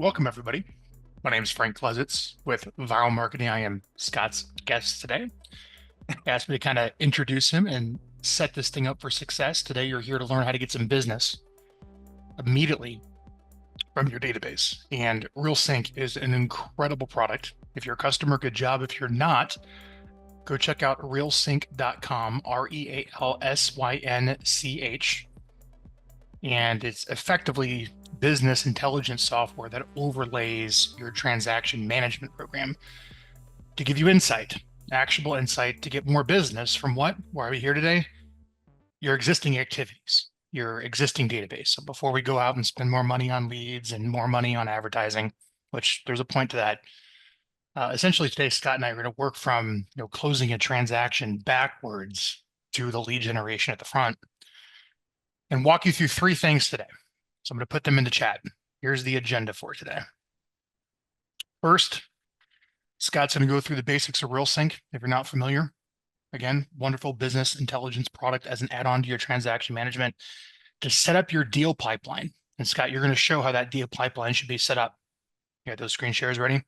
Welcome, everybody. My name is Frank Klesitz with Vyral Marketing. I am Scott's guest today. He asked me to kind of introduce him and set this thing up for success. Today, you're here to learn how to get some business immediately from your database. And RealSync is an incredible product. If you're a customer, good job. If you're not, go check out realsync.com, RealSynch. And it's effectively business intelligence software that overlays your transaction management program to give you insight, actionable insight to get more business from what? Why are we here today? Your existing activities, your existing database. So before we go out and spend more money on leads and more money on advertising, which there's a point to that. Essentially today, Scott and I are going to work from closing a transaction backwards to the lead generation at the front and walk you through three things today. So I'm going to put them in the chat. Here's the agenda for today. First, Scott's going to go through the basics of RealSync. If you're not familiar, again, wonderful business intelligence product as an add-on to your transaction management to set up your deal pipeline. And Scott, you're going to show how that deal pipeline should be set up. You got those screen shares ready?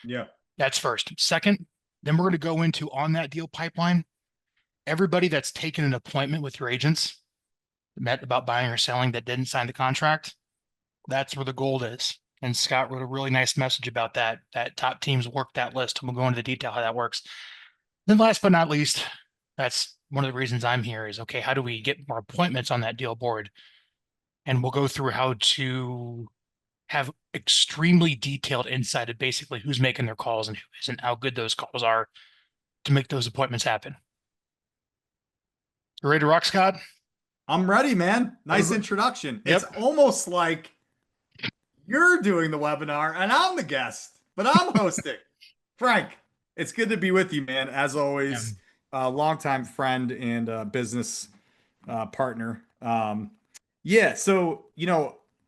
Yeah. That's first. Second, then we're going to go into on that deal pipeline, everybody that's taken an appointment with your agents, met about buying or selling that didn't sign the contract, that's where the gold is. And Scott wrote a really nice message about that top teams work that list, and we'll go into the detail how that works. Then last but not least, that's one of the reasons I'm here is, okay, how do we get more appointments on that deal board? And we'll go through how to have extremely detailed insight of basically who's making their calls and who isn't, how good those calls are to make those appointments happen. You ready to rock, Scott? I'm ready, man. Nice introduction. Yep. It's almost like you're doing the webinar and I'm the guest, but I'm hosting. Frank, it's good to be with you, man. As always, a longtime friend and business partner. So,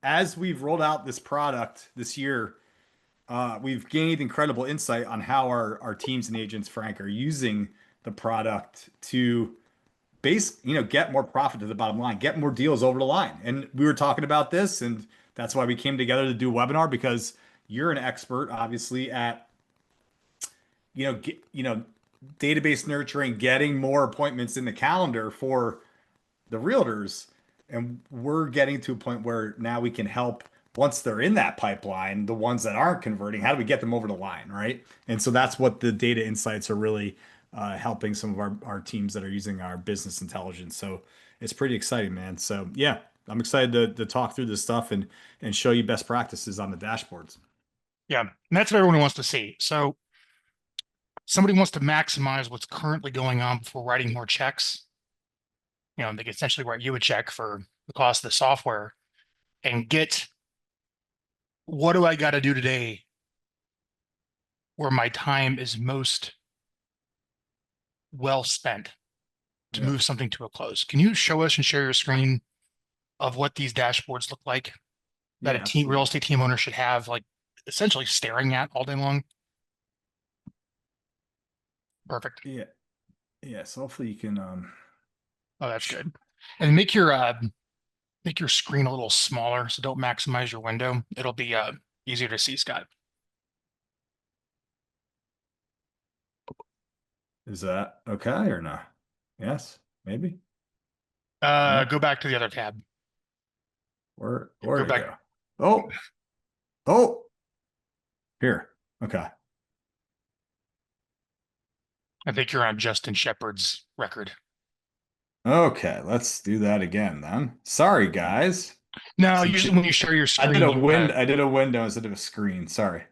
as we've rolled out this product this year, we've gained incredible insight on how our teams and agents, Frank, are using the product to get more profit to the bottom line, get more deals over the line. And we were talking about this, and that's why we came together to do a webinar, because you're an expert, obviously, at, database nurturing, getting more appointments in the calendar for the realtors. And we're getting to a point where now we can help, once they're in that pipeline, the ones that aren't converting, how do we get them over the line, right? And so that's what the data insights are really helping some of our teams that are using our business intelligence. So it's pretty exciting, man. So yeah, I'm excited to talk through this stuff and show you best practices on the dashboards. Yeah, and that's what everyone wants to see. So somebody wants to maximize what's currently going on before writing more checks. They can essentially write you a check for the cost of the software and get, what do I got to do today where my time is most well spent to move something to a close? Can you show us and share your screen of what these dashboards look like that a real estate team owner should have, like, essentially staring at all day long? Perfect. Yeah. So hopefully you can. Oh, that's good. And make your screen a little smaller, so don't maximize your window. It'll be easier to see, Scott. Is that okay or no? Yes, maybe. Go back to the other tab. Where go back. Oh, here. Okay. I think you're on Justin Shepard's record. Okay, let's do that again then. Sorry, guys. No, usually when you share your screen, I did a window instead of a screen. Sorry.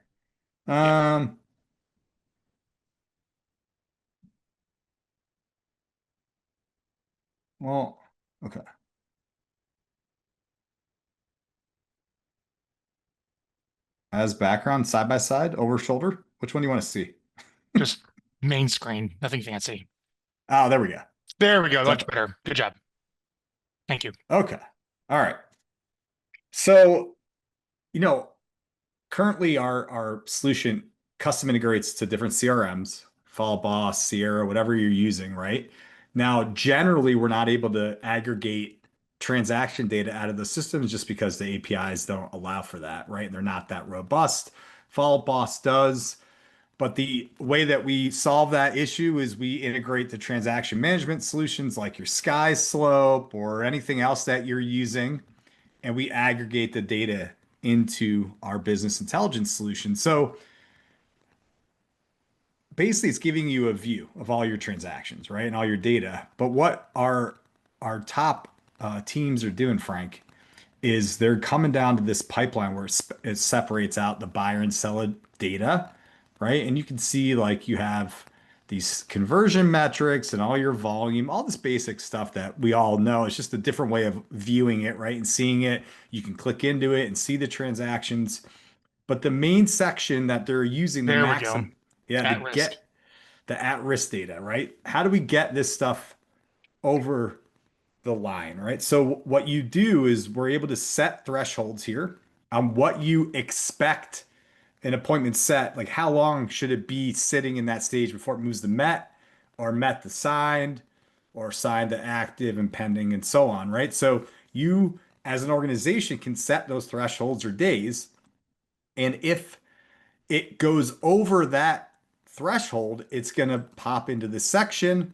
Well, okay. As background, side by side, over shoulder. Which one do you want to see? Just main screen, nothing fancy. Oh, there we go. There we go. Much better. Good job. Thank you. Okay. All right. So, currently our solution custom integrates to different CRMs, Follow Boss, Sierra, whatever you're using, right? Now, generally, we're not able to aggregate transaction data out of the systems just because the APIs don't allow for that, right? They're not that robust. Follow Boss does. But the way that we solve that issue is we integrate the transaction management solutions like your Sky Slope or anything else that you're using, and we aggregate the data into our business intelligence solution. So basically, it's giving you a view of all your transactions, right, and all your data. But what our top teams are doing, Frank, is they're coming down to this pipeline where it separates out the buyer and seller data, right? And you can see like you have these conversion metrics and all your volume, all this basic stuff that we all know. It's just a different way of viewing it, right? And seeing it. You can click into it and see the transactions. But the main section that they're using the There we go. maximum, yeah, to At risk. get the at-risk data, right? How do we get this stuff over the line, right? So what you do is we're able to set thresholds here on what you expect an appointment set. Like how long should it be sitting in that stage before it moves to met or met to signed or signed to active and pending and so on, right? So you as an organization can set those thresholds or days. And if it goes over that threshold, it's going to pop into this section.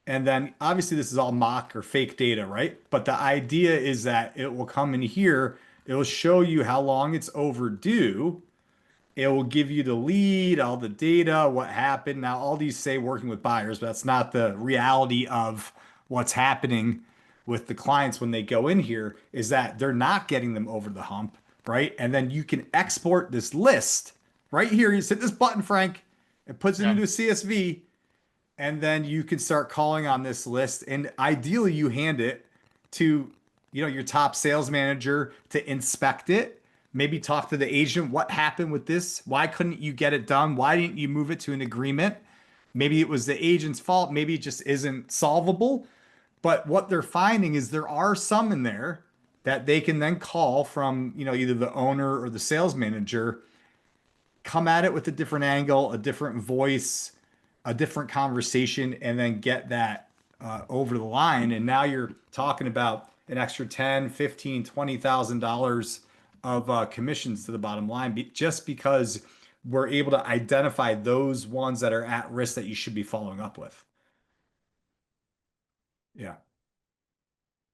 And then obviously this is all mock or fake data, right? But the idea is that it will come in here. It will show you how long it's overdue. It will give you the lead, all the data, what happened. Now, all these say working with buyers, but that's not the reality of what's happening with the clients when they go in here, is that they're not getting them over the hump, right? And then you can export this list right here. You hit this button, Frank, it puts it Yeah. into a CSV, and then you can start calling on this list. And ideally, you hand it to, your top sales manager to inspect it. Maybe talk to the agent. What happened with this? Why couldn't you get it done? Why didn't you move it to an agreement? Maybe it was the agent's fault. Maybe it just isn't solvable. But what they're finding is there are some in there that they can then call from, either the owner or the sales manager, come at it with a different angle, a different voice, a different conversation, and then get that over the line. And now you're talking about an extra 10, 15, $20,000 of commissions to the bottom line, just because we're able to identify those ones that are at risk that you should be following up with. Yeah.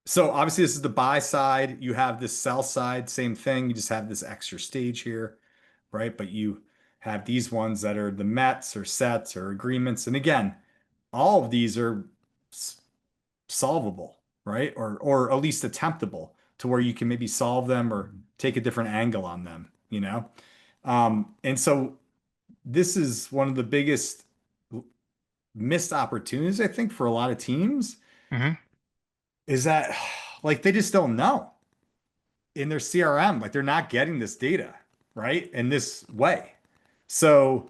So obviously this is the buy side. You have this sell side, same thing. You just have this extra stage here, right? But you have these ones that are the Mets or sets or agreements. And again, all of these are solvable, right? Or at least attemptable to where you can maybe solve them or take a different angle on them. And so this is one of the biggest missed opportunities, I think, for a lot of teams, is that like they just don't know in their CRM, like they're not getting this data, right? In this way. So,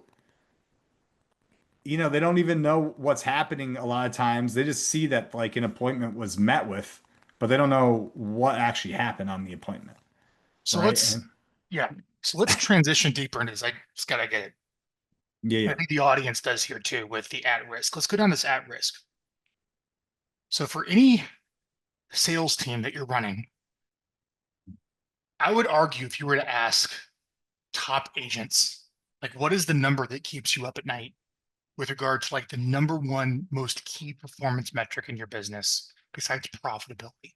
they don't even know what's happening a lot of times. They just see that like an appointment was met with, but they don't know what actually happened on the appointment. So Right. let's transition deeper into this. I just gotta get it. Yeah. I think the audience does here too with the at risk. Let's go down this at risk. So for any sales team that you're running, I would argue if you were to ask top agents, like what is the number that keeps you up at night with regard to like the number one most key performance metric in your business besides profitability?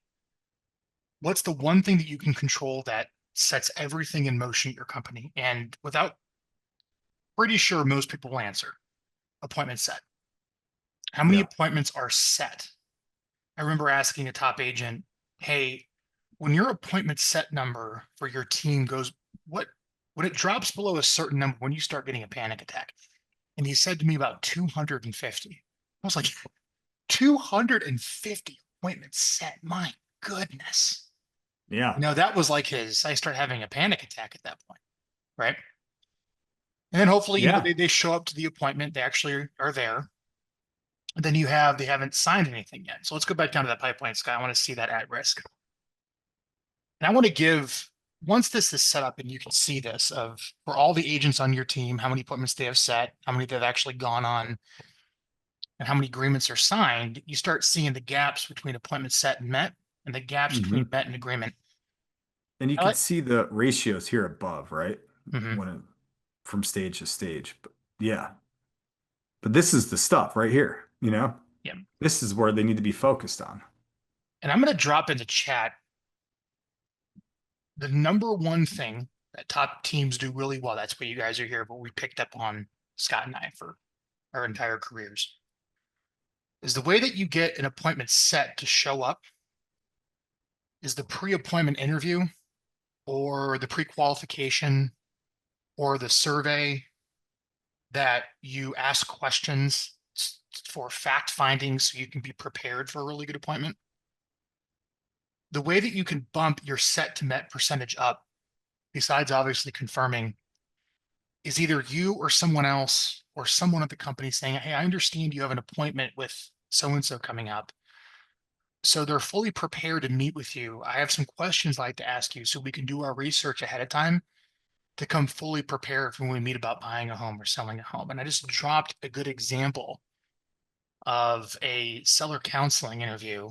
What's the one thing that you can control that sets everything in motion at your company? And without pretty sure most people will answer appointment set. How many appointments are set? I remember asking a top agent, hey, when your appointment set number for your team goes, when it drops below a certain number, when you start getting a panic attack? And he said to me about 250. I was like, 250 appointments set. My goodness. Yeah. That was like I started having a panic attack at that point. Right. And then hopefully, they show up to the appointment. They actually are there. And then they haven't signed anything yet. So let's go back down to that pipeline, Scott. I want to see that at risk. And I want to give, once this is set up and you can see this for all the agents on your team, how many appointments they have set, how many they've actually gone on, and how many agreements are signed, you start seeing the gaps between appointments set and met. and the gaps between met and agreement. And you I can like, see the ratios here above, right? mhm, When it, from stage to stage. But yeah. But this is the stuff right here, you know? yeah. This is where they need to be focused on. And I'm going to drop in the chat the number one thing that top teams do really well. That's why you guys are here, but we picked up on Scott and I for our entire careers is the way that you get an appointment set to show up is the pre-appointment interview or the pre-qualification or the survey that you ask questions for fact finding so you can be prepared for a really good appointment. The way that you can bump your set to met percentage up, besides obviously confirming, is either you or someone else or someone at the company saying, hey, I understand you have an appointment with so-and-so coming up. So they're fully prepared to meet with you. I have some questions I'd like to ask you so we can do our research ahead of time to come fully prepared when we meet about buying a home or selling a home. And I just dropped a good example of a seller counseling interview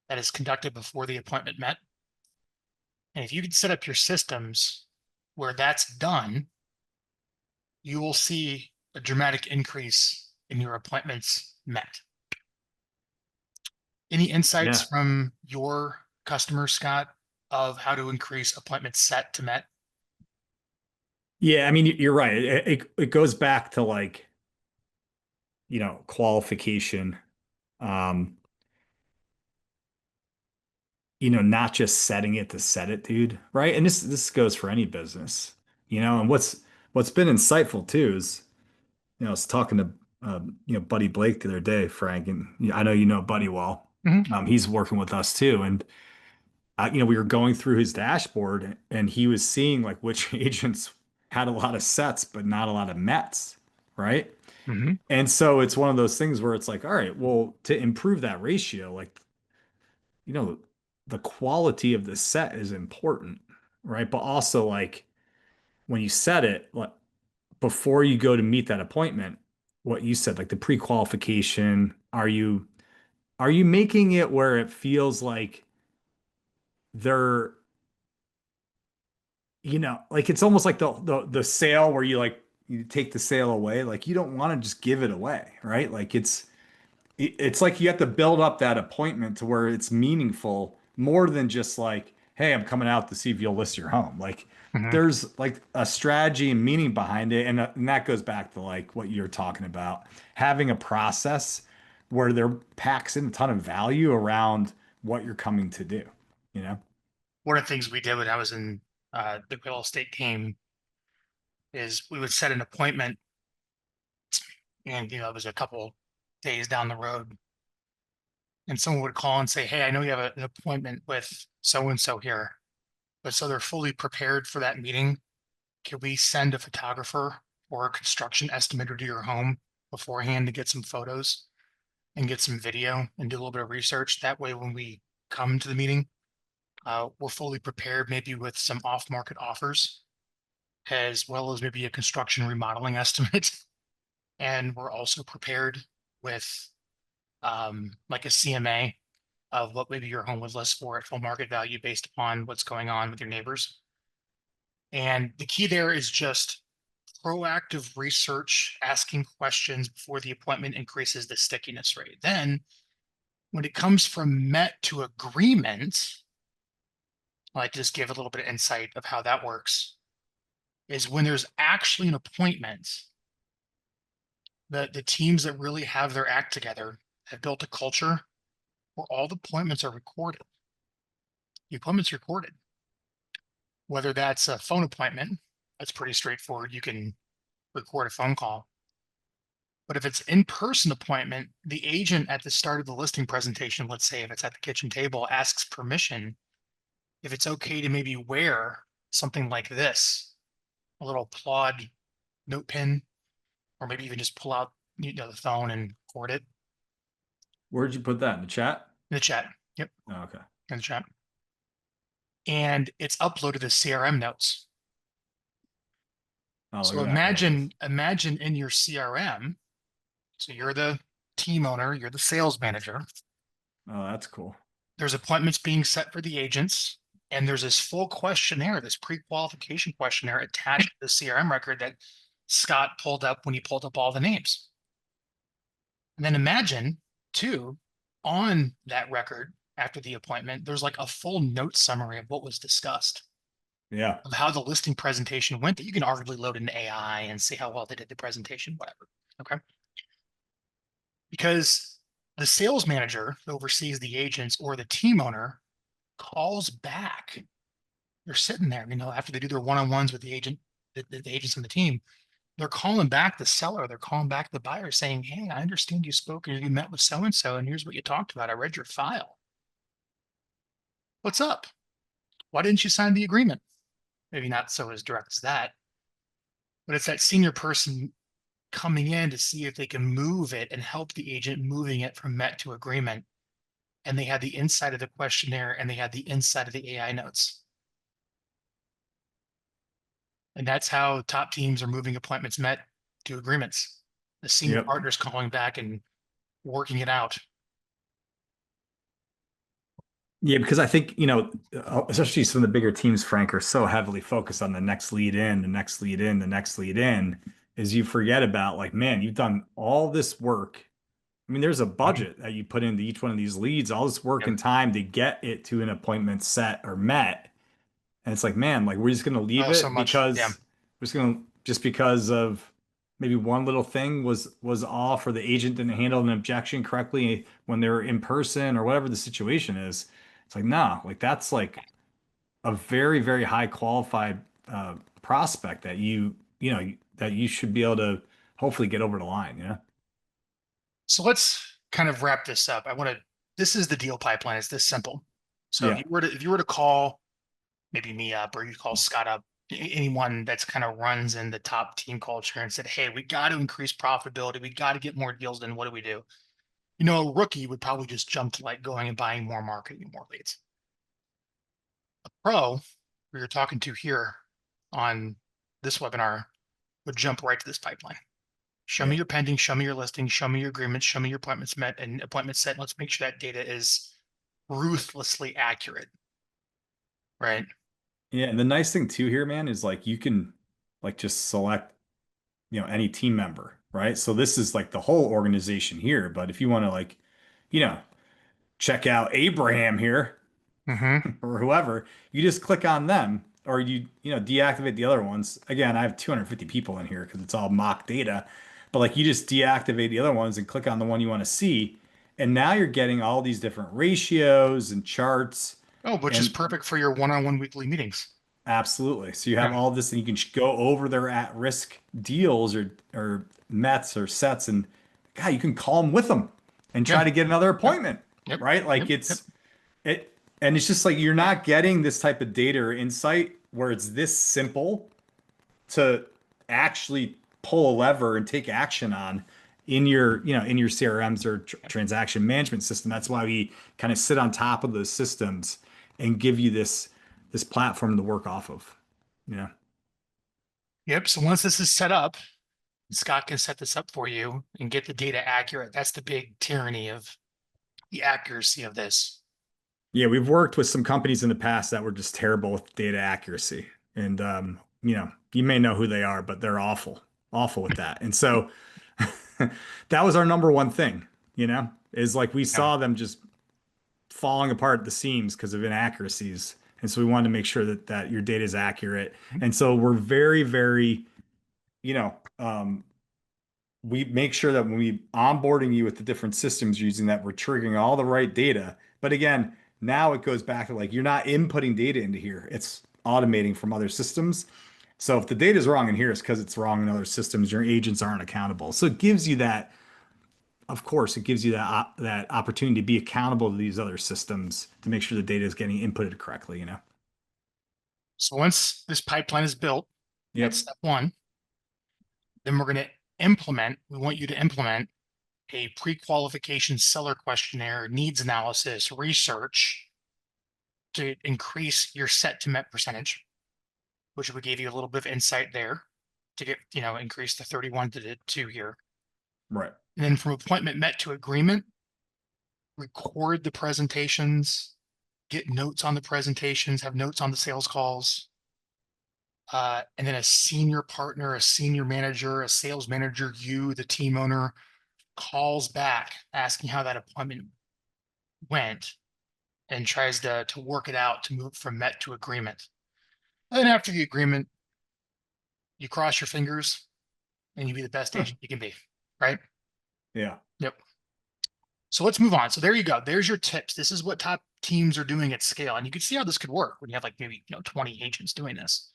that is conducted before the appointment met. And if you can set up your systems where that's done, you will see a dramatic increase in your appointments met. Any insights Yeah. from your customers, Scott, of how to increase appointments set to met? Yeah, I mean, you're right. It goes back to like, qualification. Um, not just setting it to set it, dude, right? And this goes for any business, and what's been insightful too is, I was talking to Buddy Blake the other day, Frank, and I know you know Buddy well. Mhm, He's working with us too, and we were going through his dashboard, and he was seeing like which agents had a lot of sets but not a lot of mets, right? mhm. And so it's one of those things where it's like, all right, well, to improve that ratio, like, you know, the quality of the set is important, right? But also like when you set it, like before you go to meet that appointment, what you said, like the pre-qualification, are you making it where it feels like they're, like it's almost like the sale where you take the sale away, like you don't want to just give it away, right? Like it's like you have to build up that appointment to where it's meaningful more than just like, hey, I'm coming out to see if you'll list your home. Like Mhm. there's like a strategy and meaning behind it. And that goes back to like what you're talking about, having a process where there packs in a ton of value around what you're coming to do, you know? One of the things we did when I was in the real estate team is we would set an appointment, and it was a couple days down the road, and someone would call and say, "Hey, I know you have an appointment with so and so here, but so they're fully prepared for that meeting. Can we send a photographer or a construction estimator to your home beforehand to get some photos and get some video and do a little bit of research? That way, when we come to the meeting, we're fully prepared, maybe with some off-market offers, as well as maybe a construction remodeling estimate, and we're also prepared with like a CMA of what maybe your home would list for at full market value based upon what's going on with your neighbors." And the key there is just proactive research, asking questions before the appointment increases the stickiness rate. Then, when it comes from met to agreement, I like to just give a little bit of insight of how that works. Is when there's actually an appointment, the teams that really have their act together have built a culture where all the appointments are recorded. The appointment's recorded, whether that's a phone appointment, that's pretty straightforward. You can record a phone call. But if it's in-person appointment, the agent at the start of the listing presentation, let's say if it's at the kitchen table, asks permission if it's okay to maybe wear something like this, a little Plod note pin, or maybe even just pull out the phone and record it Where'd you put that in the chat? in the chat. Yep, Oh, okay. in the chat. And it's uploaded as CRM notes. Oh, look So at that. There it is. imagine in your CRM, so you're the team owner, you're the sales manager. Oh, that's cool. there's appointments being set for the agents, and there's this full questionnaire, this pre-qualification questionnaire attached to the CRM record that Scott pulled up when he pulled up all the names. And then imagine, too, on that record after the appointment, there's like a full note summary of what was discussed, Yeah. of how the listing presentation went, that you can arguably load into AI and see how well they did the presentation, whatever. Okay. Because the sales manager who oversees the agents or the team owner calls back. They're sitting there, after they do their one-on-ones with the agent, the agents on the team, they're calling back the seller. They're calling back the buyer saying, hey, I understand you spoke and you met with so-and-so, and here's what you talked about. I read your file. What's up? Why didn't you sign the agreement? Maybe not so as direct as that, but it's that senior person coming in to see if they can move it and help the agent moving it from met to agreement. And they had the inside of the questionnaire and they had the inside of the AI notes. And that's how top teams are moving appointments met to agreements. The senior Yep. partners calling back and working it out. Yeah, because I think, especially some of the bigger teams, Frank, are so heavily focused on the next lead in, the next lead in, the next lead in, is you forget about like, man, you've done all this work. I mean, there's a budget that you put into each one of these leads, all this work Yep. and time to get it to an appointment set or met. And it's like, man, like we're just going to leave Oh, so it much. because Yeah. we're just because of maybe one little thing was off, or the agent didn't handle an objection correctly when they were in person, or whatever the situation is. It's like, no, like that's like a very, very high qualified prospect that that you should be able to hopefully get over the line. Yeah. So let's kind of wrap this up. This is the deal pipeline. It's this simple. So Yeah. if you were to call maybe me up, or you call Scott up, anyone that's kind of runs in the top team culture and said, hey, we got to increase profitability. We got to get more deals done. What do we do? A rookie would probably just jump to like going and buying more marketing, more leads. A pro who you're talking to here on this webinar would jump right to this pipeline. Show me Yeah. your pending, show me your listing, show me your agreements, show me your appointments met and appointments set. Let's make sure that data is ruthlessly accurate. Right. Yeah. And the nice thing too here, man, is like you can like just select, any team member, right? So this is like the whole organization here. But if you want to like, you know, check out Abraham here Mm-hmm. or whoever, you just click on them, or deactivate the other ones. Again, I have 250 people in here because it's all mock data, but like you just deactivate the other ones and click on the one you want to see. And now you're getting all these different ratios and charts. Oh, which is And perfect for your one-on-one weekly meetings. absolutely. So you have Yeah. all this, and you can go over their at-risk deals or mets or sets, and God, you can call them with them and try Yeah. to get another Yep. appointment, Yep. right? Like Yep. Yep. and it's just like you're not getting this type of data or insight where it's this simple to actually pull a lever and take action on in your CRMs or transaction management system. That's why we kind of sit on top of those systems and give you this platform to work off of. Yeah. Yep. So once this is set up, Scott can set this up for you and get the data accurate. That's the big tyranny of the accuracy of this. Yeah, we've worked with some companies in the past that were just terrible with data accuracy. And you may know who they are, but they're awful with that. And so that was our number one thing, is like we Yeah. saw them just falling apart at the seams because of inaccuracies. And so we wanted to make sure that your data is accurate. And so we're very, very, you know, um, we make sure that when we onboarding you with the different systems using that, we're triggering all the right data. But again, now it goes back to like you're not inputting data into here. It's automating from other systems. So if the data is wrong in here, it's because it's wrong in other systems. Your agents aren't accountable. So it gives you that, of course, it gives you that opportunity to be accountable to these other systems to make sure the data is getting inputted correctly. So once this pipeline is built, that's Yep. step one. Then we want you to implement a pre-qualification seller questionnaire, needs analysis, research to increase your set to met percentage, which we gave you a little bit of insight there to get, increase the 31 to the 2 here. Right. And then from appointment met to agreement, record the presentations get notes on the presentations, have notes on the sales calls. And then a senior partner, a senior manager, a sales manager, you, the team owner, calls back asking how that appointment went and tries to work it out to move from met to agreement. And then after the agreement, you cross your fingers and you be the best agent you can be, right? Yeah. Yep. So let's move on. So there you go. There's your tips. This is what top teams are doing at scale. And you can see how this could work when you have like maybe 20 agents doing this.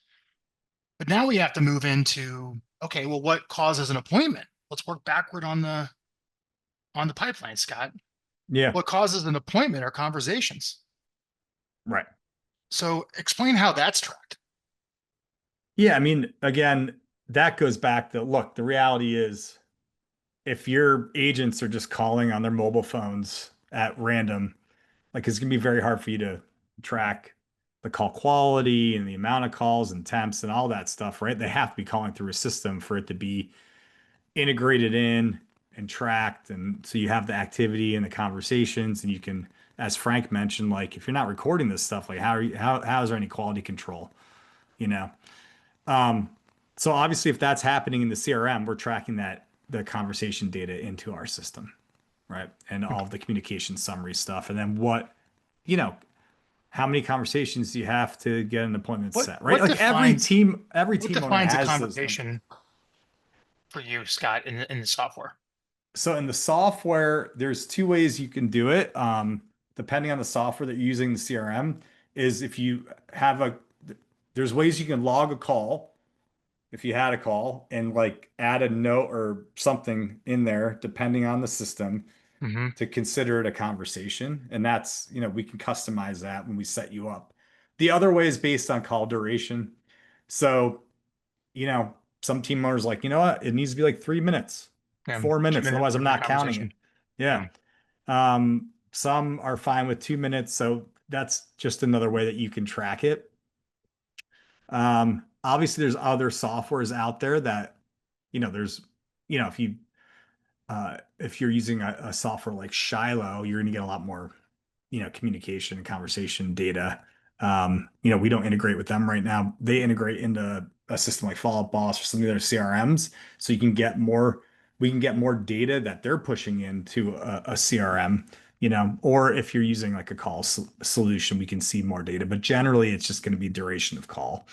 But now we have to move into, okay, well, what causes an appointment? Let's work backward on the pipeline, Scott. Yeah. What causes an appointment are conversations. Right. So explain how that's tracked. Yeah. I mean, again, that goes back to look, the reality is if your agents are just calling on their mobile phones at random, like it's gonna be very hard for you to track the call quality and the amount of calls and temps and all that stuff, right? They have to be calling through a system for it to be integrated in and tracked. And so you have the activity and the conversations, and you can, as Frank mentioned, like if you're not recording this stuff, like how is there any quality control? You know? So obviously if that's happening in the CRM, we're tracking the conversation data into our system, right? And all of the communication summary stuff. And then how many conversations do you have to get an appointment set, right? What Like every defines team what owner defines a has those numbers. conversation for you, Scott, in the software? So in the software, there's two ways you can do it. Depending on the software that you're using, the CRM is if you have there's ways you can log a call if you had a call and like add a note or something in there, depending on the system Mm-hmm. to consider it a conversation. And that's, we can customize that when we set you up. The other way is based on call duration. So, some team owners like, you know what, it needs to be like 3 minutes, Yeah, 4 minutes. 2 minute Otherwise, I'm not counting it. conversation. Yeah. Yeah. Some are fine with 2 minutes. So that's just another way that you can track it. Obviously there's other softwares out there that, there's, if if you're using a software like Shiloh, you're going to get a lot more, communication and conversation data. We don't integrate with them right now. They integrate into a system like Follow Up Boss or some of their CRMs. So we can get more data that they're pushing into a CRM, or if you're using like a call solution, we can see more data, but generally it's just going to be duration of call.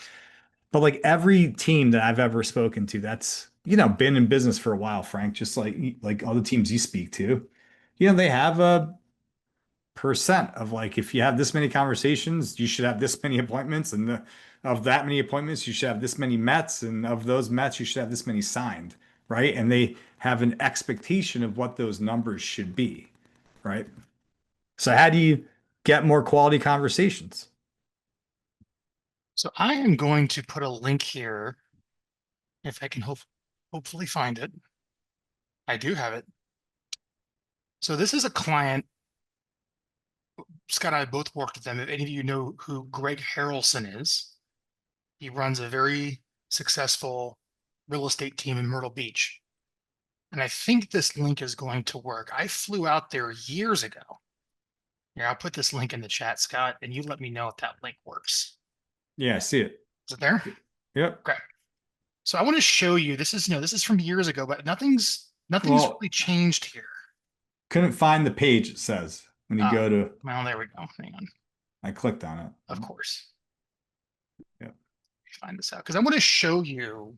But like every team that I've ever spoken to that's, been in business for a while, Frank, just like all the teams you speak to, they have a percent of like if you have this many conversations, you should have this many appointments, and of that many appointments, you should have this many Mets, and of those Mets, you should have this many signed, right? And they have an expectation of what those numbers should be, right? So how do you get more quality conversations? So I am going to put a link here if I can hopefully find it. I do have it. So this is a client. Scott and I both worked with them. If any of you know who Greg Harrelson is, he runs a very successful real estate team in Myrtle Beach. And I think this link is going to work. I flew out there years ago. Here, I'll put this link in the chat, Scott, and you let me know if that link works. Yeah, I see it. Is it there? Yep. Okay. So I want to show you, this is from years ago, but nothing's really changed here. Couldn't find the page, it says when you go to. Well, there we go. Hang on. I clicked on it. Of course. Yeah. Find this out because I want to show you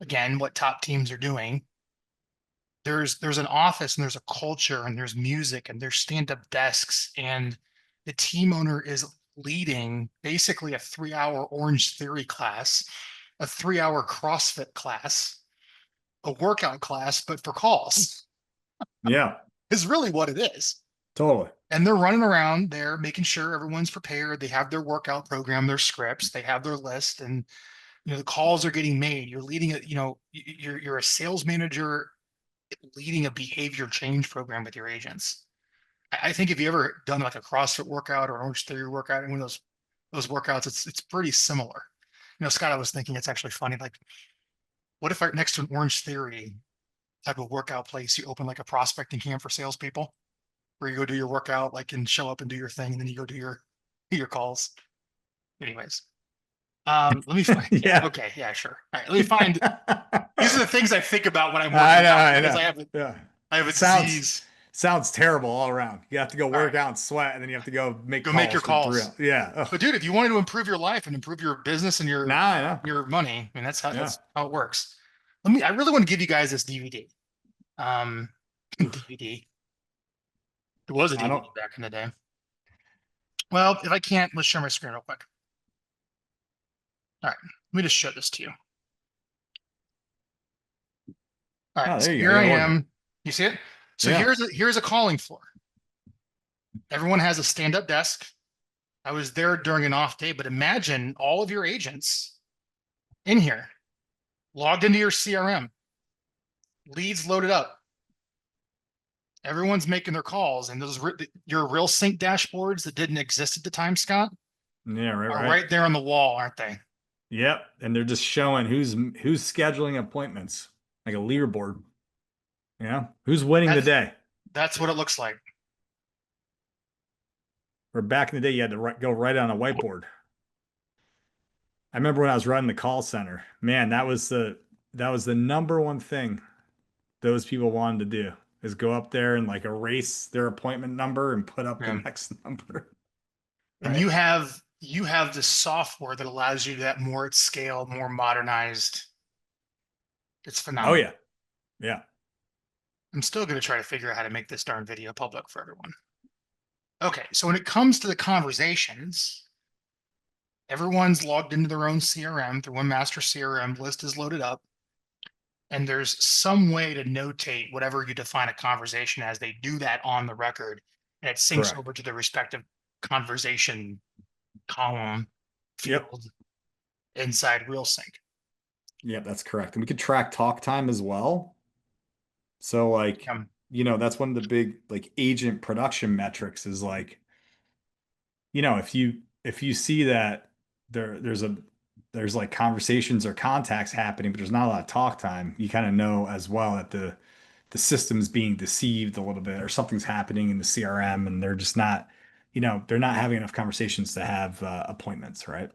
again what top teams are doing. There's an office and there's a culture and there's music and there's stand-up desks, and the team owner is leading basically a 3-hour Orange Theory class, a 3-hour CrossFit class, a workout class, but for calls. Yeah. Is really what it is. Totally. And they're running around there making sure everyone's prepared. They have their workout program, their scripts, they have their list, and the calls are getting made. You're leading it, you're a sales manager leading a behavior change program with your agents. I think if you ever done like a CrossFit workout or an Orange Theory workout, and one of those workouts, it's pretty similar. Scott, I was thinking it's actually funny. Like, what if next to an Orange Theory type of workout place, you open like a prospecting camp for salespeople, where you go do your workout, like, and show up and do your thing, and then you go do your your calls. Anyways, let me find. Yeah. Okay. Yeah, sure. All right. Let me find. These are the things I think about when I'm I working know, out I because know. Yeah. I have a Sounds disease. sounds terrible all around. You have to go All right. work out and sweat, and then you have to go make Go make your calls for calls. real. Yeah. Ugh. But dude, if you wanted to improve your life and improve your business and Nah, I know. your money, I mean Yeah. that's how it works. I really want to give you guys this DVD. Um DVD. It was a I don't. DVD back in the day. Well, if I can't, let's share my screen real quick. All right. Let me just show this to you. All right. Oh, So there you go. here I Yeah, working. am. You see it? So Yeah. here's a calling floor. Everyone has a stand-up desk. I was there during an off day, but imagine all of your agents in here, logged into your CRM, leads loaded up. Everyone's making their calls, and your RealSync dashboards that didn't exist at the time, Scott, Yeah. Right. are Right. right there on the wall, aren't they? Yep. And they're just showing who's scheduling appointments, like a leaderboard. Yeah. Who's winning the That's day? that's what it looks like. Or back in the day, you had to go right on a whiteboard. I remember when I was running the call center. Man, that was the number one thing those people wanted to do is go up there and like erase their appointment number and put up the Yeah. next number. And Right. you have this software that allows you to that more at scale, more modernized. It's Oh phenomenal. yeah. Yeah. I'm still going to try to figure out how to make this darn video public for everyone. Okay, so when it comes to the conversations, everyone's logged into their own CRM through one master CRM, list is loaded up, and there's some way to notate whatever you define a conversation as. They do that on the record, and it syncs Correct. over to the respective conversation column Yep. field inside RealSync. Yep, that's correct. And we could track talk time as well. So like, Um, that's one of the big like agent production metrics is like, if you see that there's like conversations or contacts happening, but there's not a lot of talk time, you kind of know as well that the system's being deceived a little bit or something's happening in the CRM and they're just not, they're not having enough conversations to have appointments, right?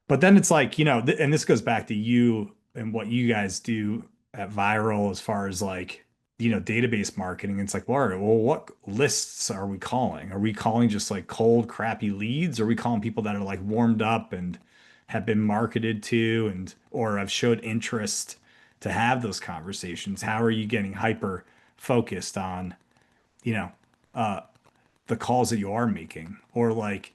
But then it's like, and this goes back to you and what you guys do at Vyral as far as like, database marketing. It's like, well, all right, well, what lists are we calling? Are we calling just like cold, crappy leads? Are we calling people that are like warmed up and have been marketed to or have showed interest to have those conversations? How are you getting hyper focused on, you know, uh, the calls that you are making? Or like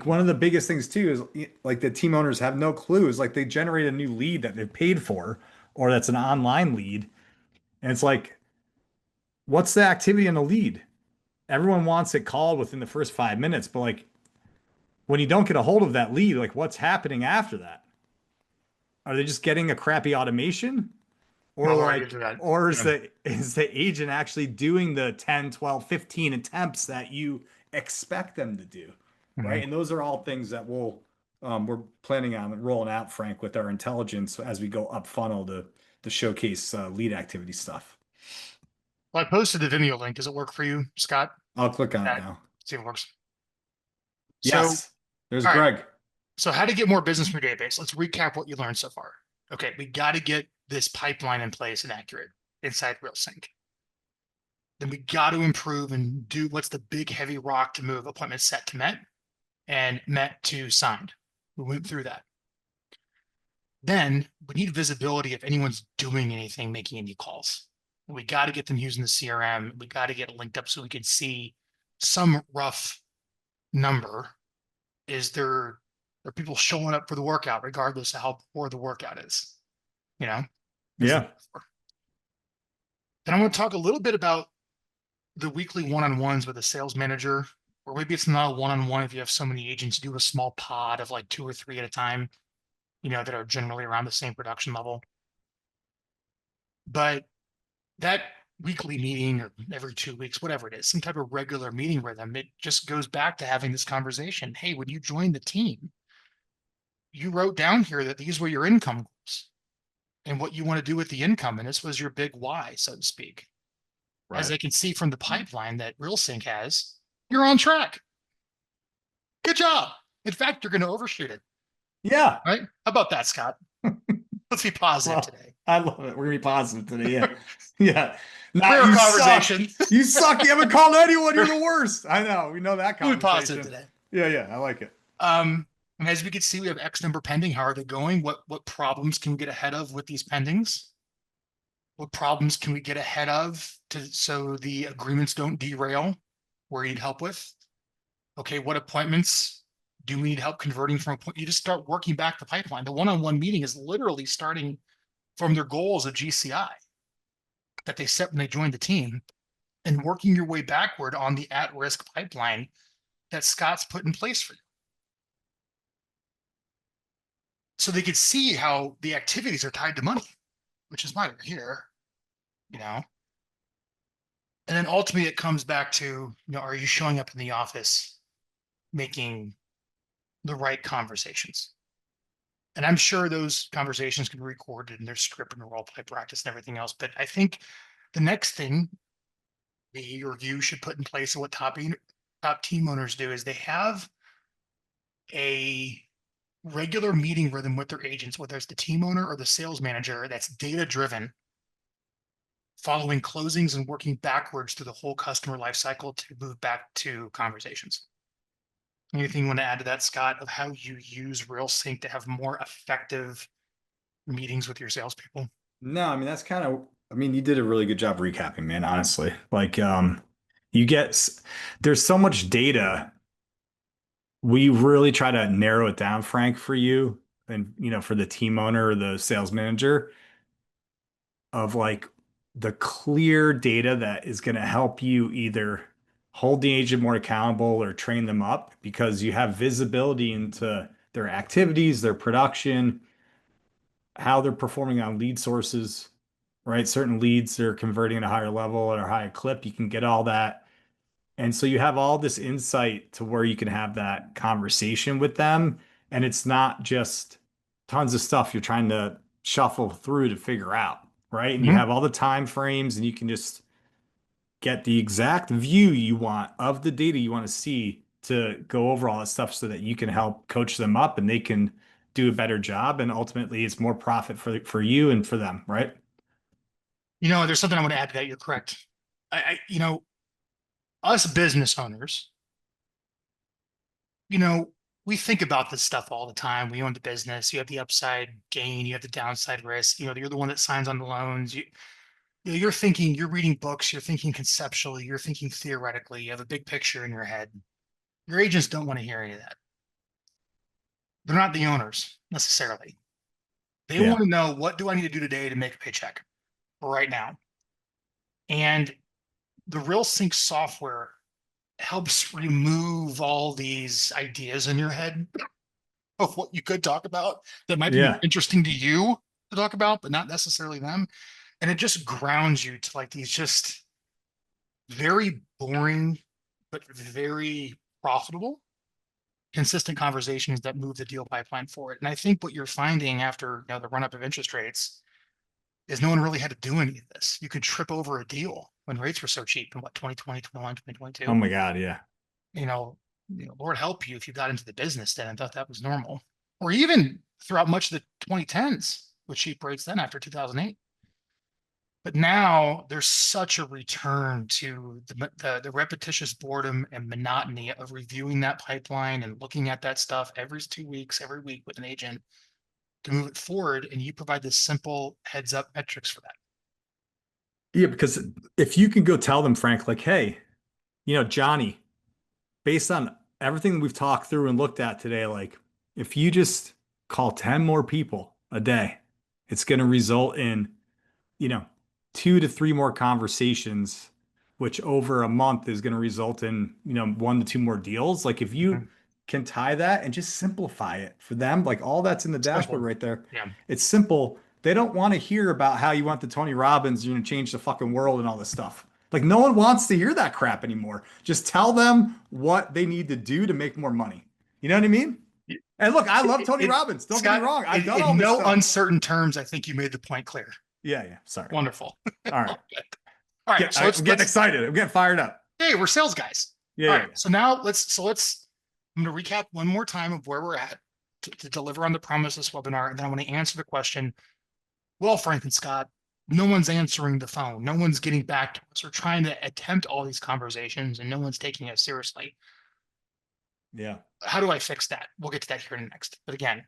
one of the biggest things too is like the team owners have no clue is like they generate a new lead that they've paid for or that's an online lead and it's like what's the activity in the lead? Everyone wants it called within the first 5 minutes, but like when you don't get a hold of that lead, like what's happening after that? Are they just getting a crappy automation? Or well, we're gonna get like to that. or is Yeah. the agent actually doing the 10, 12, 15 attempts that you expect them to do? Right. Mhm. And those are all things that we're planning on rolling out, Frank, with our intelligence as we go up funnel to showcase lead activity stuff. Well, I posted the Vimeo link. Does it work for you, Scott? I'll click on it That now. see if it works. So, Yes. There's all right. Greg. So how to get more business from your database? Let's recap what you learned so far. Okay, we got to get this pipeline in place and accurate inside RealSync. Then we got to improve and do what's the big heavy rock to move appointment set to met and met to signed. We went through that. Then we need visibility if anyone's doing anything, making any calls. We got to get them using the CRM. We got to get it linked up so we can see some rough number. Is there are people showing up for the workout, regardless of how poor the workout is? You know? Yeah. Then I want to talk a little bit about the weekly one-on-ones with a sales manager, or maybe it's not a one-on-one if you have so many agents, do a small pod of like 2 or 3 at a time, that are generally around the same production level. But that weekly meeting or every 2 weeks, whatever it is, some type of regular meeting rhythm, it just goes back to having this conversation. Hey, when you joined the team, you wrote down here that these were your income goals and what you want to do with the income. And this was your big why, so to speak. As Right. I can see from the pipeline that RealSync has, you're on track. Good job. In fact, you're going to overshoot it. Yeah. Right? How about that, Scott? Let's be positive Well, today. I love it. We're gonna be positive today. Yeah. Yeah. Not Rare you suck. conversation. You suck. You haven't called anyone. You're the worst. I know. We know that We'll be positive conversation. today. Yeah, yeah. I like it. And as we can see, we have X number pending. How are they going? What problems can we get ahead of with these pendings? What problems can we get ahead of so the agreements don't derail where you need help with? Okay, what appointments do we need help converting from? You just start working back the pipeline. The one-on-one meeting is literally starting from their goals of GCI that they set when they joined the team and working your way backward on the at-risk pipeline that Scott's put in place for you. So they could see how the activities are tied to money, which is why they're here, you know? And then ultimately it comes back to, are you showing up in the office making the right conversations? And I'm sure those conversations can be recorded in their script and role play practice and everything else. But I think the next thing me or you should put in place, and what top team owners do, is they have a regular meeting rhythm with their agents, whether it's the team owner or the sales manager, that's data driven, following closings and working backwards through the whole customer life cycle to move back to conversations. Anything you want to add to that, Scott, of how you use RealSync to have more effective meetings with your salespeople? No, I mean that's kind of I mean you did a really good job recapping, man, honestly. Like there's so much data. We really try to narrow it down, Frank, for you and for the team owner or the sales manager of like the clear data that is going to help you either hold the agent more accountable or train them up because you have visibility into their activities, their production, how they're performing on lead sources, right? Certain leads they're converting at a higher level at a higher clip. You can get all that. And so you have all this insight to where you can have that conversation with them. And it's not just tons of stuff you're trying to shuffle through to figure out, right? And you Mhm. have all the time frames and you can just get the exact view you want of the data you want to see to go over all that stuff so that you can help coach them up and they can do a better job. And ultimately it's more profit for you and for them, right? There's something I want to add to that. You're correct. Us business owners, you know, we think about this stuff all the time. We own the business. You have the upside gain. You have the downside risk. You're the one that signs on the loans. You're thinking, you're reading books. You're thinking conceptually. You're thinking theoretically. You have a big picture in your head. Your agents don't want to hear any of that. They're not the owners necessarily. They Yeah. want to know, what do I need to do today to make a paycheck right now? And the RealSync software helps remove all these ideas in your head of what you could talk about that might be Yeah. interesting to you to talk about, but not necessarily them. And it just grounds you to like these just very boring, but very profitable, consistent conversations that move the deal pipeline forward. And I think what you're finding after the run up of interest rates is no one really had to do any of this. You could trip over a deal when rates were so cheap in 2020, 21, Oh 2022. my God. Yeah. you know, Lord help you if you got into the business then and thought that was normal, or even throughout much of the 2010s with cheap rates then after 2008. But now there's such a return to the repetitious boredom and monotony of reviewing that pipeline and looking at that stuff every 2 weeks, every week with an agent to move it forward. And you provide this simple heads up metrics for that. Yeah. Because if you can go tell them, Frank, like, hey, Johnny, based on everything we've talked through and looked at today, like if you just call 10 more people a day, it's going to result in, you know, 2 to 3 more conversations, which over a month is going to result in, 1 to 2 more deals. Like if you Mhm. can tie that and just simplify it for them, like all that's in the dashboard Simple. right there. Yeah. It's simple. They don't want to hear about how you want the Tony Robbins, change the fucking world and all this stuff. Like no one wants to hear that crap anymore. Just tell them what they need to do to make more money. You know what I mean? And look, I love Tony Robbins. Don't get me Scott, wrong. I've done all in this no stuff. uncertain terms, I think you made the point clear. Yeah, yeah. Sorry. Wonderful. All right. All right, so I'm getting excited. I'm getting fired up. hey, we're sales guys. Yeah, All yeah, right, yeah. so now let's I'm going to recap one more time of where we're at to deliver on the promise of this webinar. And then I want to answer the question, well, Frank and Scott, no one's answering the phone. No one's getting back to us. We're trying to attempt all these conversations and no one's taking us seriously. Yeah. How do I fix that? We'll get to that here next. But again,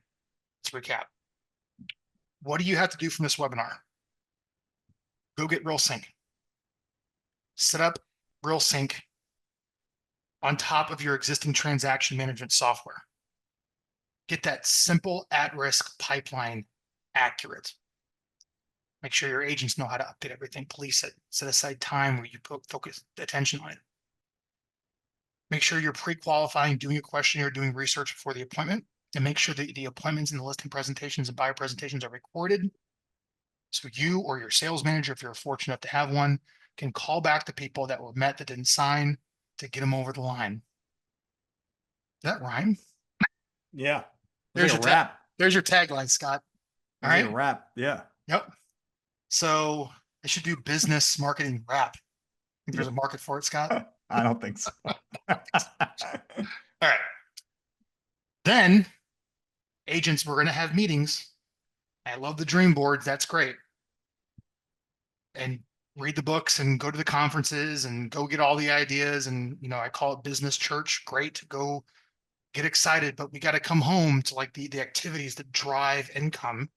let's recap. What do you have to do from this webinar? Go get RealSync. Set up RealSync on top of your existing transaction management software. Get that simple at-risk pipeline accurate. Make sure your agents know how to update everything. Police it. Set aside time where you focus attention on it. Make sure you're pre-qualifying, doing a questionnaire, doing research before the appointment, and make sure that the appointments and the listing presentations and buyer presentations are recorded. So you or your sales manager, if you're fortunate enough to have one, can call back the people that were met that didn't sign to get them over the line. Does that rhyme? Yeah. There's like your wrap. There's your tagline, Scott. All right. Like a wrap. Yeah. Yep. So I should do business marketing wrap. Think there's a market for it, Scott? I don't think so. All right. Then agents, we're going to have meetings. I love the dream boards. That's great. And read the books and go to the conferences and go get all the ideas. And, I call it business church. Great. Go get excited, but we got to come home to like the activities that drive income.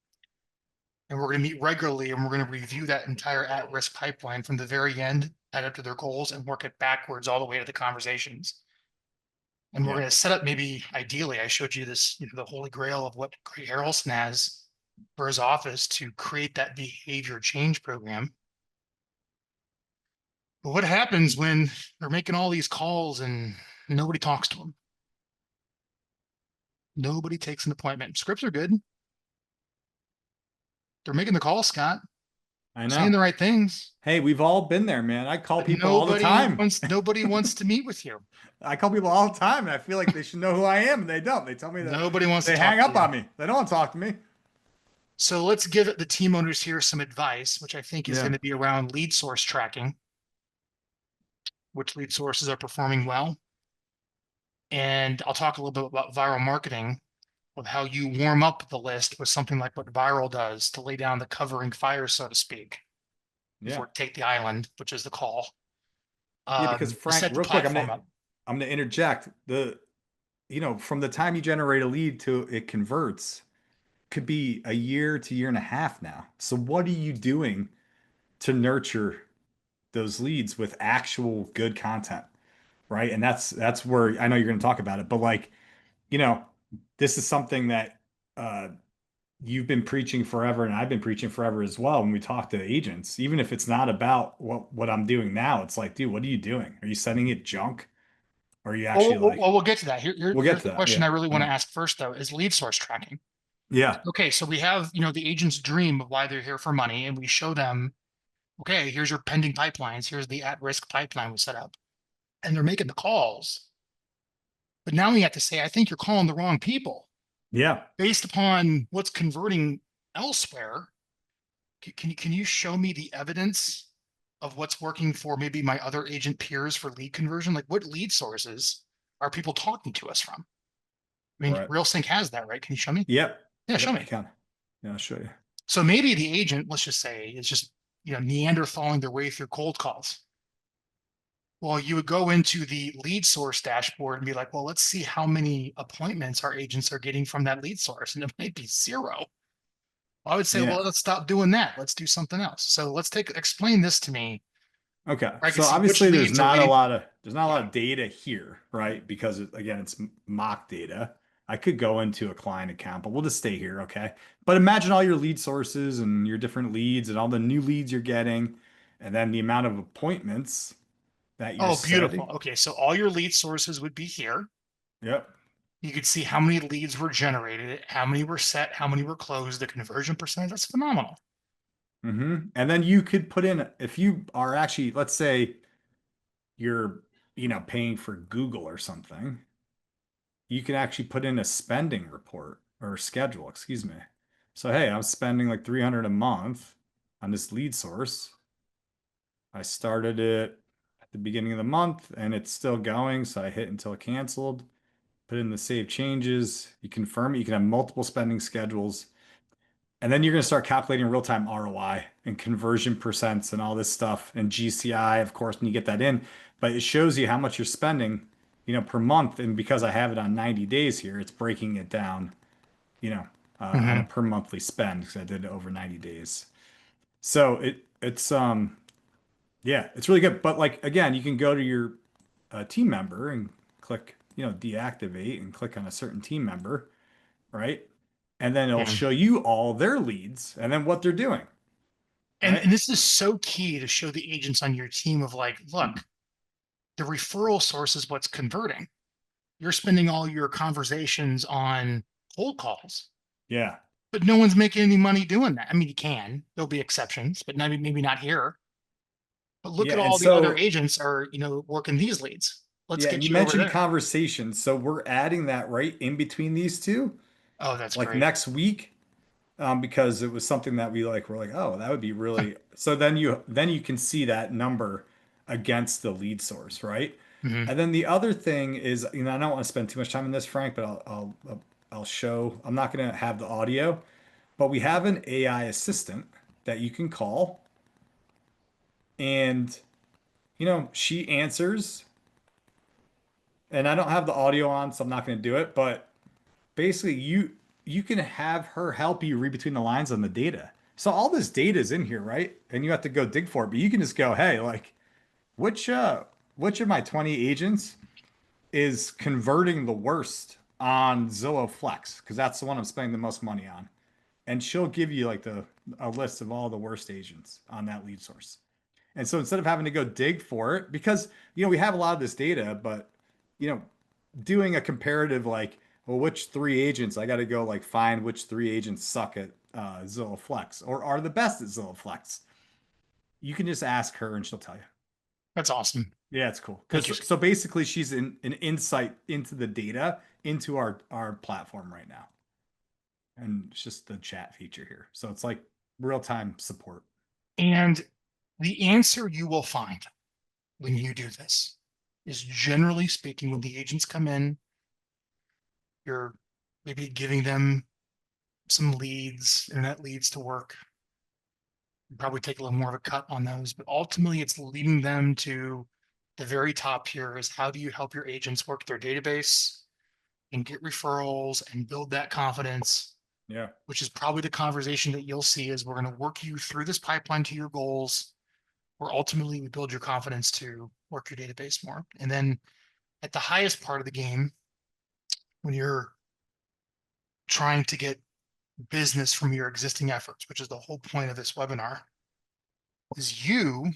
And we're going to meet regularly and we're going to review that entire at-risk pipeline from the very end, add up to their goals and work it backwards all the way to the conversations. And we're going to set up, maybe ideally, I showed you this, the holy grail of what Craig Harrelson has for his office to create that behavior change program. But what happens when they're making all these calls and nobody talks to them? Nobody takes an appointment. Scripts are good. They're making the call, Scott. I know. Saying the right things. Hey, we've all been there, man. I call people all the time. Nobody wants to meet with you. I call people all the time, and I feel like they should know who I am, and they don't. They tell me that nobody wants they to hang up on me. They don't want to talk to me. So let's give the team owners here some advice, which I think is going to be around lead source tracking. Which lead sources are performing well. And I'll talk a little bit about viral marketing, with how you warm up the list with something like what Vyral does to lay down the covering fire, so to speak, before take the island, which is the call. Because Frank, real quick, I'm going to interject. From the time you generate a lead to it converts could be a year to year and a half now. So what are you doing to nurture those leads with actual good content? Right. And that's where I know you're going to talk about it, but this is something that you've been preaching forever and I've been preaching forever as well. When we talk to agents, even if it's not about what I'm doing now, it's like, dude, what are you doing? Are you sending it junk? Or are you actually well, we'll get to that. Here's the question I really want to ask first, though, is lead source tracking. Yeah. Okay. So we have, the agent's dream of why they're here for money, and we show them, okay, here's your pending pipelines. Here's the at-risk pipeline we set up. And they're making the calls. But now we have to say, I think you're calling the wrong people. Yeah. Based upon what's converting elsewhere, can you show me the evidence of what's working for maybe my other agent peers for lead conversion? Like, what lead sources are people talking to us from? I mean, RealSync has that, right? Can you show me? Yep. Yeah, show me. I can. Yeah, I'll show you. So maybe the agent, let's just say, is just Neanderthaling their way through cold calls. Well, you would go into the lead source dashboard and be like, well, let's see how many appointments our agents are getting from that lead source. And it might be 0. I would say, well, let's stop doing that. Let's do something else. So explain this to me. Okay. So obviously there's not a lot of data here, right? Because again, it's mock data. I could go into a client account, but we'll just stay here. Okay. But imagine all your lead sources and your different leads and all the new leads you're getting, and then the amount of appointments that you're beautiful. Okay. So all your lead sources would be here. Yep. You could see how many leads were generated, how many were set, how many were closed, the conversion percentage. That's phenomenal. And then you could put in, if you are actually, let's say you're, paying for Google or something, you can actually put in a spending report or schedule, excuse me. So, hey, I'm spending like $300 a month on this lead source. I started it at the beginning of the month and it's still going. So I hit until it canceled. put in the save changes, you confirm it, you can have multiple spending schedules. And then you're going to start calculating real-time ROI and conversion percents and all this stuff and GCI, of course, when you get that in. But it shows you how much you're spending, per month. And because I have it on 90 days here, it's breaking it down, on a per monthly spend because I did it over 90 days. So it's yeah, it's really good. But like again, you can go to your team member and click, deactivate and click on a certain team member, right? And then it'll show you all their leads and then what they're doing. Right? And this is so key to show the agents on your team of like, look, the referral source is what's converting. You're spending all your conversations on cold calls, Yeah. but no one's making any money doing that. I mean, you can, there'll be exceptions, but maybe not here. But look Yeah. at And all the other so, agents are, working these leads. Let's yeah, and get you you over mentioned there. conversations. So we're adding that right in between these two, Oh, that's like great. next week, because it was something that we're like, oh, that would be really, so then you can see that number against the lead source, right? Hmm. And then the other thing is, I don't want to spend too much time on this, Frank, but I'll show. I'm not going to have the audio, but we have an AI assistant that you can call, and she answers. And I don't have the audio on, so I'm not going to do it. But basically, you can have her help you read between the lines on the data. So all this data is in here, right? And you have to go dig for it. But you can just go, hey, like, which which of my 20 agents is converting the worst on Zillow Flex? Because that's the one I'm spending the most money on. And she'll give you like a list of all the worst agents on that lead source. And so instead of having to go dig for it, because we have a lot of this data, but you know, doing a comparative like, well, which three agents I got to go like find which three agents suck at Zillow Flex or are the best at Zillow Flex. You can just ask her and she'll tell you. That's awesome. Yeah, it's cool. Thank you, Because so basically she's an insight into the data into our platform right now. And it's just the chat feature here. So it's like real-time support. And the answer you will find when you do this is generally speaking, when the agents come in, you're maybe giving them some leads, internet leads to work. You probably take a little more of a cut on those, but ultimately it's leading them to the very top here is how do you help your agents work their database and get referrals and build that confidence, Yeah. which is probably the conversation that you'll see is we're going to work you through this pipeline to your goals, where ultimately we build your confidence to work your database more. And then at the highest part of the game, when you're trying to get business from your existing efforts, which is the whole point of this webinar, is you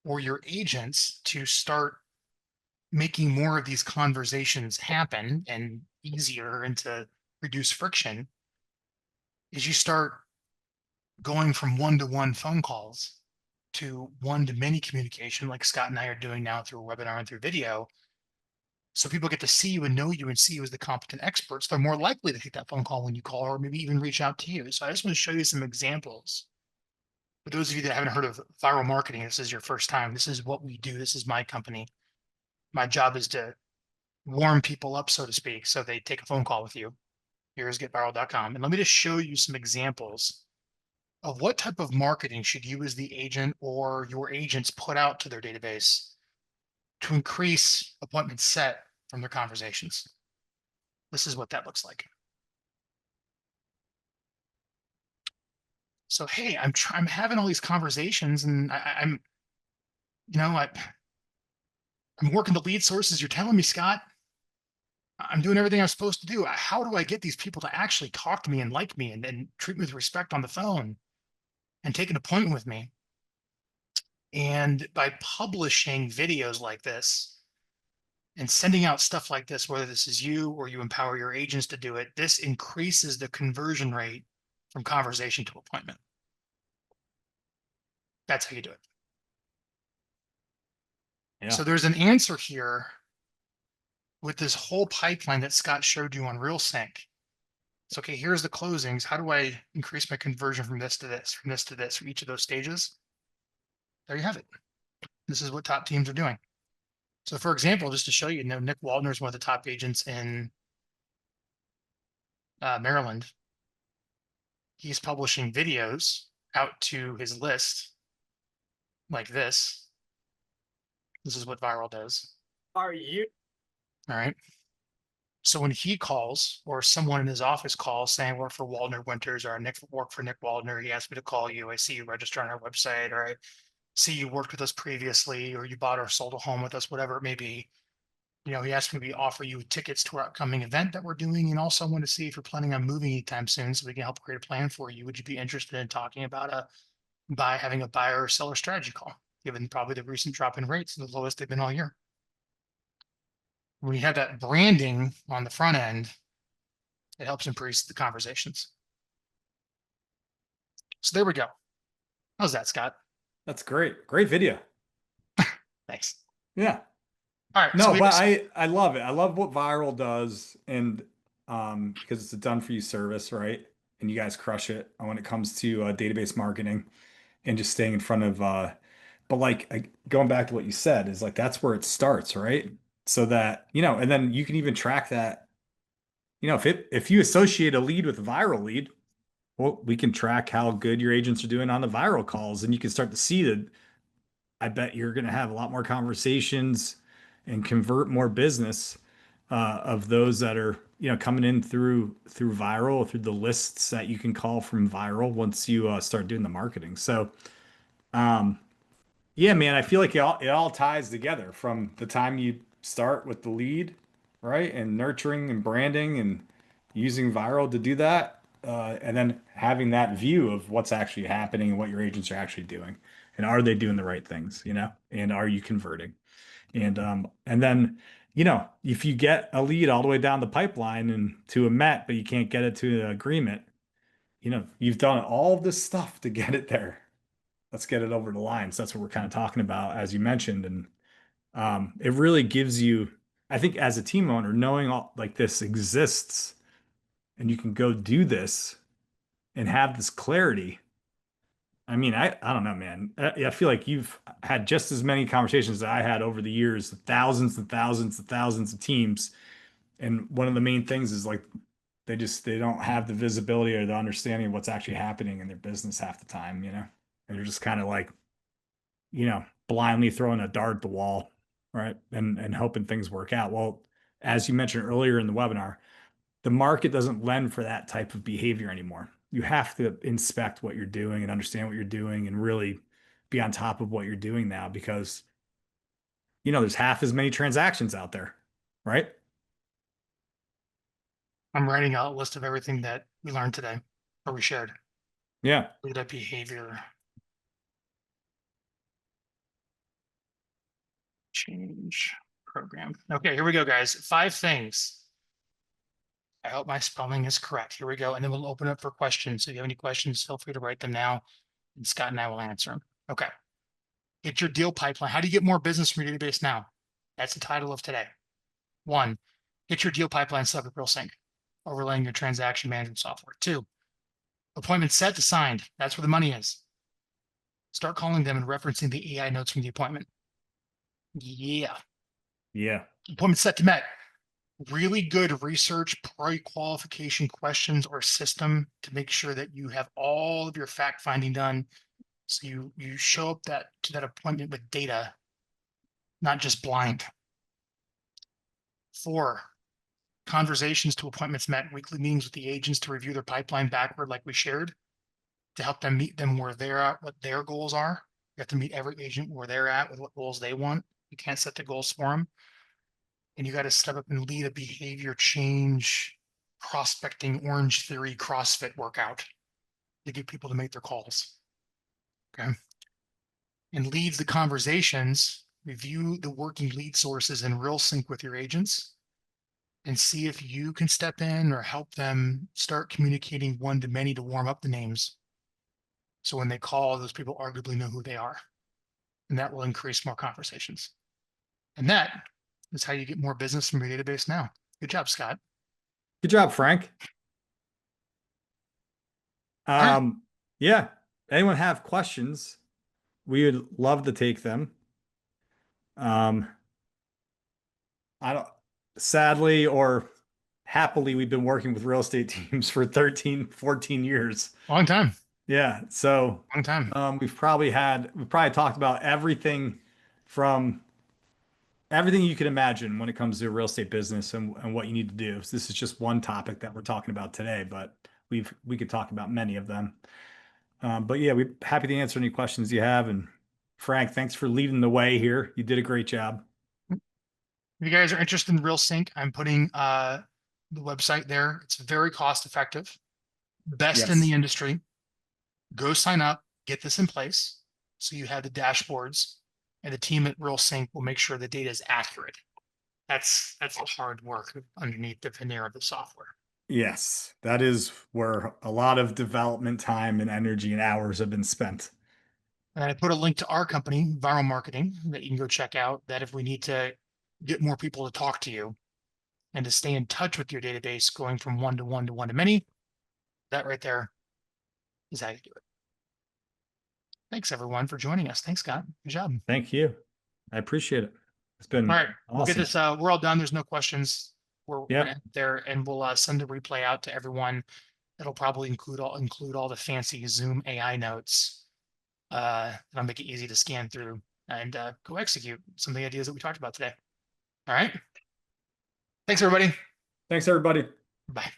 or your agents to start making more of these conversations happen and easier and to reduce friction, is you start going from one-to-one phone calls to one-to-many communication like Scott and I are doing now through a webinar and through video. So people get to see you and know you and see you as the competent experts. They're more likely to take that phone call when you call or maybe even reach out to you. So I just want to show you some examples. For those of you that haven't heard of Vyral Marketing, this is your first time. This is what we do. This is my company. My job is to warm people up, so to speak, so they take a phone call with you. Here's getviral.com. And let me just show you some examples of what type of marketing should you as the agent or your agents put out to their database to increase appointments set from their conversations. This is what that looks like. So, hey, I'm having all these conversations and I'm, you know, I'm working the lead sources. You're telling me, Scott, I'm doing everything I'm supposed to do. How do I get these people to actually talk to me and like me and treat me with respect on the phone and take an appointment with me? And by publishing videos like this and sending out stuff like this, whether this is you or you empower your agents to do it, this increases the conversion rate from conversation to appointment. That's how you do it. Yeah. So there's an answer here with this whole pipeline that Scott showed you on RealSync. So, okay, here's the closings. How do I increase my conversion from this to this, from this to this, for each of those stages? There you have it. This is what top teams are doing. So for example, just to show you, Nick Waldner is one of the top agents in Maryland. He's publishing videos out to his list like this. This is what Vyral does. Are you? All right. So when he calls or someone in his office calls saying work for Waldner Winters or work for Nick Waldner, he asked me to call you. I see you register on our website, or I see you worked with us previously, or you bought or sold a home with us, whatever it may be. He asked me to offer you tickets to our upcoming event that we're doing, and also want to see if you're planning on moving anytime soon so we can help create a plan for you. Would you be interested in talking about having a buyer or seller strategy call, given probably the recent drop in rates, the lowest they've been all year? When you have that branding on the front end, it helps increase the conversations. So there we go. How's that, Scott? That's great. Great video. Thanks. Yeah. All right. No, but I love it. I love what Vyral does, and because it's a done for you service, right? And you guys crush it when it comes to database marketing and just staying in front of but like going back to what you said is like that's where it starts, right? So that, and then you can even track that, if you associate a lead with a Vyral lead, well, we can track how good your agents are doing on the Vyral calls, and you can start to see that I bet you're going to have a lot more conversations and convert more business of those that are, coming in through Vyral, through the lists that you can call from Vyral once you start doing the marketing. So, yeah, man, I feel like it all ties together from the time you start with the lead, right? And nurturing and branding and using Vyral to do that. And then having that view of what's actually happening and what your agents are actually doing. And are they doing the right things, And are you converting? And then, if you get a lead all the way down the pipeline and to a Met, but you can't get it to an agreement, you've done all this stuff to get it there. Let's get it over the line. So that's what we're kind of talking about, as you mentioned. And it really gives you, I think, as a team owner, knowing all like this exists and you can go do this and have this clarity. I mean, I don't know, man. I feel like you've had just as many conversations that I had over the years, thousands and thousands and thousands of teams. And one of the main things is like they don't have the visibility or the understanding of what's actually happening in their business half the time, And they're just kind of like, blindly throwing a dart at the wall, right? And hoping things work out. Well, as you mentioned earlier in the webinar, the market doesn't lend for that type of behavior anymore. You have to inspect what you're doing and understand what you're doing and really be on top of what you're doing now because, there's half as many transactions out there, right? I'm writing out a list of everything that we learned today or we shared. Yeah. Look at that behavior change program. Okay, here we go, guys. 5 things. I hope my spelling is correct. Here we go. And then we'll open up for questions. So if you have any questions, feel free to write them now and Scott and I will answer them. Okay. Get your deal pipeline. How do you get more business from your database now? That's the title of today. 1, get your deal pipeline set up with RealSync, overlaying your transaction management software. 2, appointment set to signed. That's where the money is. Start calling them and referencing the AI notes from the appointment. Yeah. Appointment set to Met. Really good research, pre-qualification questions or system to make sure that you have all of your fact finding done. So you show up to that appointment with data, not just blind. 4, conversations to appointments met, weekly meetings with the agents to review their pipeline backward, like we shared, to help them meet them where they're at, what their goals are. You have to meet every agent where they're at with what goals they want. You can't set the goals for them. And you got to step up and lead a behavior change, prospecting Orange Theory CrossFit workout to get people to make their calls. Okay. And leads the conversations, review the working lead sources in RealSync with your agents and see if you can step in or help them start communicating one to many to warm up the names. So when they call, those people arguably know who they are. And that will increase more conversations. And that is how you get more business from your database now. Good job, Scott. Good job, Frank. Yeah. Anyone have questions? We would love to take them. I don't, sadly or happily, we've been working with real estate teams for 13, 14 years. Long time. Yeah. So Long time. we've probably talked about everything from everything you could imagine when it comes to a real estate business and what you need to do. So this is just one topic that we're talking about today, but we could talk about many of them. But yeah, we're happy to answer any questions you have. And Frank, thanks for leading the way here. You did a great job. If you guys are interested in RealSync, I'm putting the website there. It's very cost effective, best in the Yes. industry. Go sign up, get this in place so you have the dashboards, and the team at RealSync will make sure the data is accurate. That's the hard work underneath the veneer of the software. Yes, that is where a lot of development time and energy and hours have been spent. And I put a link to our company, Vyral Marketing, that you can go check out. That if we need to get more people to talk to you and to stay in touch with your database, going from one to one to one to many, that right there is how you do it. Thanks everyone for joining us. Thanks, Scott. Good job. Thank you. I appreciate it. It's been All right, awesome. we'll get this. We're all done. There's no questions. We're Yep. gonna end there, and we'll send the replay out to everyone. It'll probably include all the fancy Zoom AI notes. That'll make it easy to scan through and go execute some of the ideas that we talked about today. All right. Thanks, everybody. Thanks, everybody. Bye.